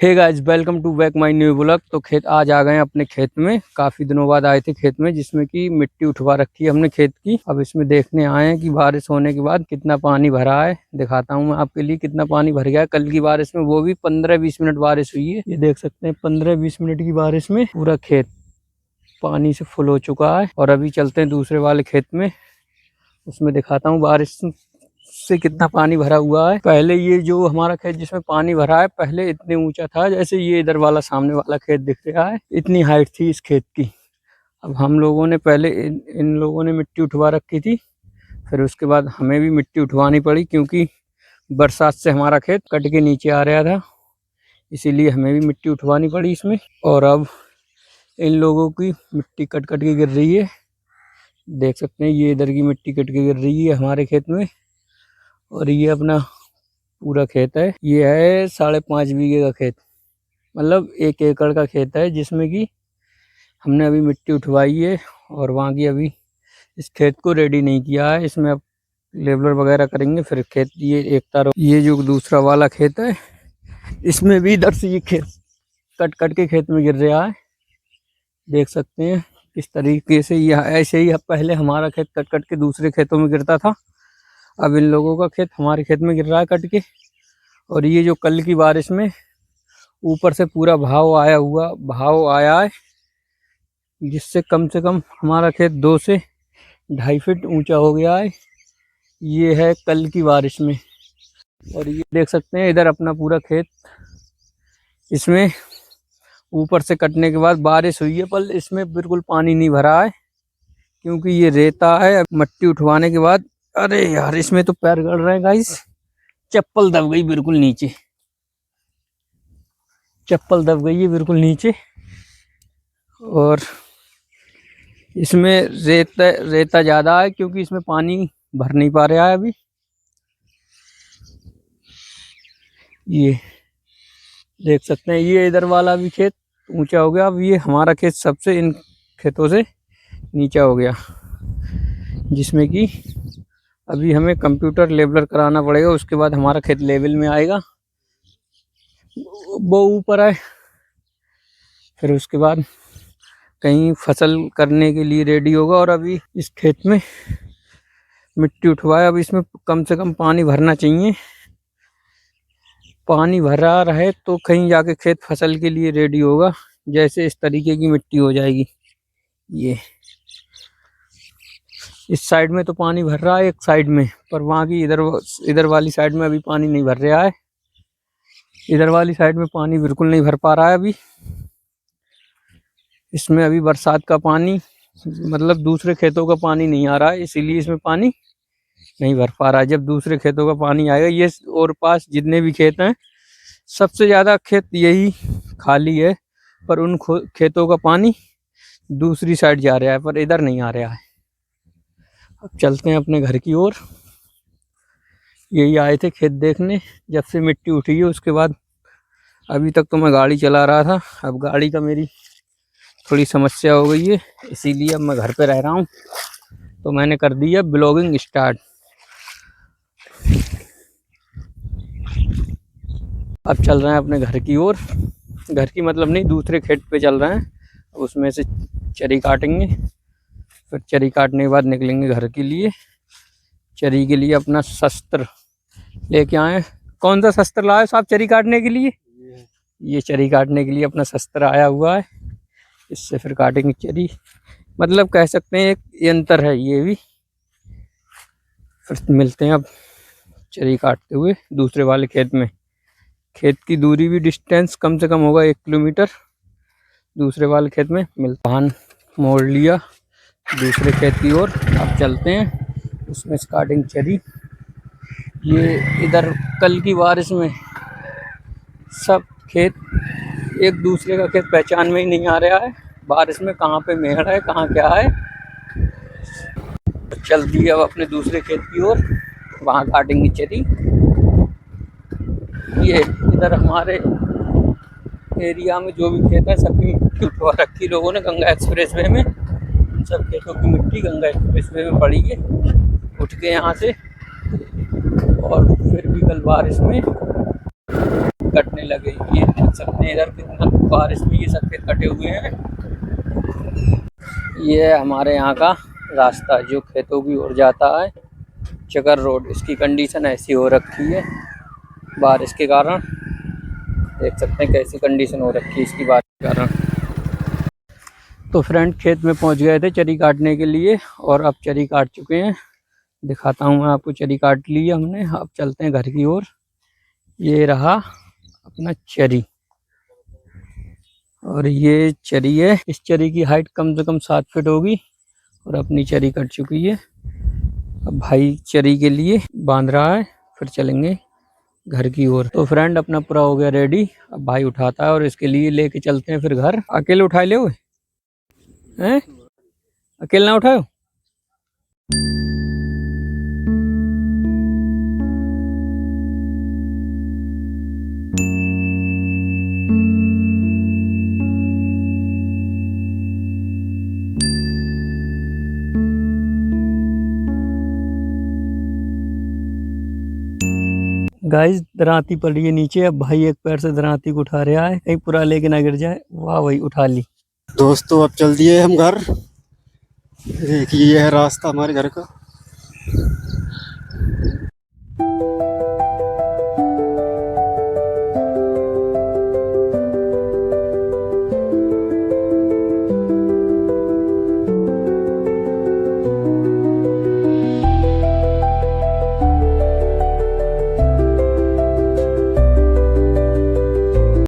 Hey guys, welcome to back my new blog. तो खेत आज आ गए हैं अपने खेत में। काफ़ी दिनों बाद आए थे खेत में, जिसमें कि मिट्टी उठवा रखी है हमने खेत की। अब इसमें देखने आए हैं कि बारिश होने के बाद कितना पानी भरा है। दिखाता हूँ मैं आपके लिए कितना पानी भर गया है कल की बारिश में। वो भी 15-20 मिनट बारिश हुई है। ये देख सकते हैं 15-20 मिनट की बारिश में पूरा खेत पानी से फुल हो चुका है। और अभी चलते हैं दूसरे वाले खेत में, उसमें दिखाता हूँ बारिश से कितना पानी भरा हुआ है। पहले ये जो हमारा खेत जिसमें पानी भरा है, पहले इतने ऊंचा था जैसे ये इधर वाला सामने वाला खेत दिख रहा है, इतनी हाइट थी इस खेत की। अब हम लोगों ने पहले इन लोगों ने मिट्टी उठवा रखी थी, फिर उसके बाद हमें भी मिट्टी उठवानी पड़ी, क्योंकि बरसात से हमारा खेत कट के नीचे आ रहा था, इसीलिए हमें भी मिट्टी उठवानी पड़ी इसमें। और अब इन लोगों की मिट्टी कट कट के गिर रही है। देख सकते हैं ये इधर की मिट्टी कट के गिर रही है हमारे खेत में। और ये अपना पूरा खेत है, ये है 5.5 बीघे का खेत, मतलब 1 एकड़ का खेत है, जिसमें कि हमने अभी मिट्टी उठवाई है। और वहाँ की अभी इस खेत को रेडी नहीं किया है, इसमें अब लेबलर वगैरह करेंगे फिर खेत। ये एक तरफ ये जो दूसरा वाला खेत है, इसमें भी इधर से ये खेत कट कट के खेत में गिर रहा है। देख सकते हैं किस तरीके से। यह ऐसे ही पहले हमारा खेत कट कट के दूसरे खेतों में गिरता था, अब इन लोगों का खेत हमारे खेत में गिर रहा है कट के। और ये जो कल की बारिश में ऊपर से पूरा भाव आया है, जिससे कम से कम हमारा खेत 2 से 2.5 फीट ऊंचा हो गया है। ये है कल की बारिश में। और ये देख सकते हैं इधर अपना पूरा खेत, इसमें ऊपर से कटने के बाद बारिश हुई है, पर इसमें बिल्कुल पानी नहीं भरा है, क्योंकि ये रेता है। मिट्टी उठवाने के बाद, अरे यार इसमें तो पैर गड़ रहे हैं गाइस, चप्पल दब गई बिल्कुल नीचे, चप्पल दब गई है बिल्कुल नीचे। और इसमें रेता ज़्यादा है, क्योंकि इसमें पानी भर नहीं पा रहा है अभी। ये देख सकते हैं ये इधर वाला भी खेत ऊंचा हो गया। अब ये हमारा खेत सबसे इन खेतों से नीचा हो गया, जिसमें कि अभी हमें कंप्यूटर लेवलर कराना पड़ेगा, उसके बाद हमारा खेत लेवल में आएगा, वो ऊपर है। फिर उसके बाद कहीं फसल करने के लिए रेडी होगा। और अभी इस खेत में मिट्टी उठवाया, अब इसमें कम से कम पानी भरना चाहिए। पानी भरा रहे तो कहीं जाके खेत फसल के लिए रेडी होगा, जैसे इस तरीके की मिट्टी हो जाएगी। ये इस साइड में तो पानी भर रहा है एक साइड में, पर वहाँ की इधर वाली साइड में अभी पानी नहीं भर रहा है। इधर वाली साइड में पानी बिल्कुल नहीं भर पा रहा है अभी। इसमें अभी बरसात का पानी, मतलब दूसरे खेतों का पानी नहीं आ रहा है, इसीलिए इसमें पानी नहीं भर पा रहा है। जब दूसरे खेतों का पानी आएगा, ये और पास जितने भी खेत हैं, सबसे ज़्यादा खेत यही खाली है, पर उन खेतों का पानी दूसरी साइड जा रहा है, पर इधर नहीं आ रहा है। अब चलते हैं अपने घर की ओर। यही आए थे खेत देखने, जब से मिट्टी उठी है उसके बाद। अभी तक तो मैं गाड़ी चला रहा था, अब गाड़ी का मेरी थोड़ी समस्या हो गई है, इसीलिए अब मैं घर पे रह रहा हूँ, तो मैंने कर दिया ब्लॉगिंग स्टार्ट। अब चल रहे हैं अपने घर की ओर, घर की मतलब नहीं, दूसरे खेत पे चल रहे हैं। उसमें से चरी काटेंगे, फिर चरी काटने के बाद निकलेंगे घर के लिए। चरी के लिए अपना शस्त्र लेके आए। कौन सा शस्त्र लाए साहब चरी काटने के लिए? ये चरी काटने के लिए अपना शस्त्र आया हुआ है, इससे फिर काटेंगे चरी। मतलब कह सकते हैं एक यंत्र है ये भी। फिर मिलते हैं अब चरी काटते हुए दूसरे वाले खेत में। खेत की दूरी भी डिस्टेंस कम से कम होगा 1 किलोमीटर। दूसरे वाले खेत में वाहन मोड़ लिया दूसरे खेत की ओर। अब चलते हैं उसमें स्टार्टिंग चरी। ये इधर कल की बारिश में सब खेत एक दूसरे का खेत पहचान में ही नहीं आ रहा है, बारिश में कहाँ पे मेड़ है कहाँ क्या है। चल दिए अब अपने दूसरे खेत की ओर, वहाँ काटेंगे चरी। ये इधर हमारे एरिया में जो भी खेत है सभी मिट्टी उठवा रखी लोगों ने गंगा एक्सप्रेस वे में। सब खेतों की मिट्टी गंगा एक्सप्रेस वे में पड़ी है उठ के यहाँ से, और फिर भी कल बारिश में कटने लगे। ये देख सकते हैं इधर कितना बारिश में ये सब खेत कटे हुए हैं। ये हमारे यहाँ का रास्ता जो खेतों की ओर जाता है, चकर रोड। इसकी कंडीशन ऐसी हो रखी है बारिश के कारण। देख सकते हैं कैसी कंडीशन हो रखी है इसकी बारिश के कारण। तो फ्रेंड खेत में पहुंच गए थे चरी काटने के लिए और अब चरी काट चुके हैं। दिखाता हूँ मैं आपको, चरी काट ली है हमने। अब चलते हैं घर की ओर। ये रहा अपना चरी और ये चरी है। इस चरी की हाइट कम से कम 7 फीट होगी और अपनी चरी कट चुकी है। अब भाई चरी के लिए बांध रहा है, फिर चलेंगे घर की ओर। तो फ्रेंड अपना पूरा हो गया रेडी। अब भाई उठाता है और इसके लिए लेके चलते हैं फिर घर। अकेले उठा ले हैं? अकेले ना उठाओ। गाइस दराती पड़ी है नीचे। अब भाई एक पैर से दराती को उठा रहा है, कहीं पूरा लेके ना गिर जाए। वाह भाई उठा ली। दोस्तों अब चल दिए हम घर। देखिए ये है रास्ता हमारे घर का।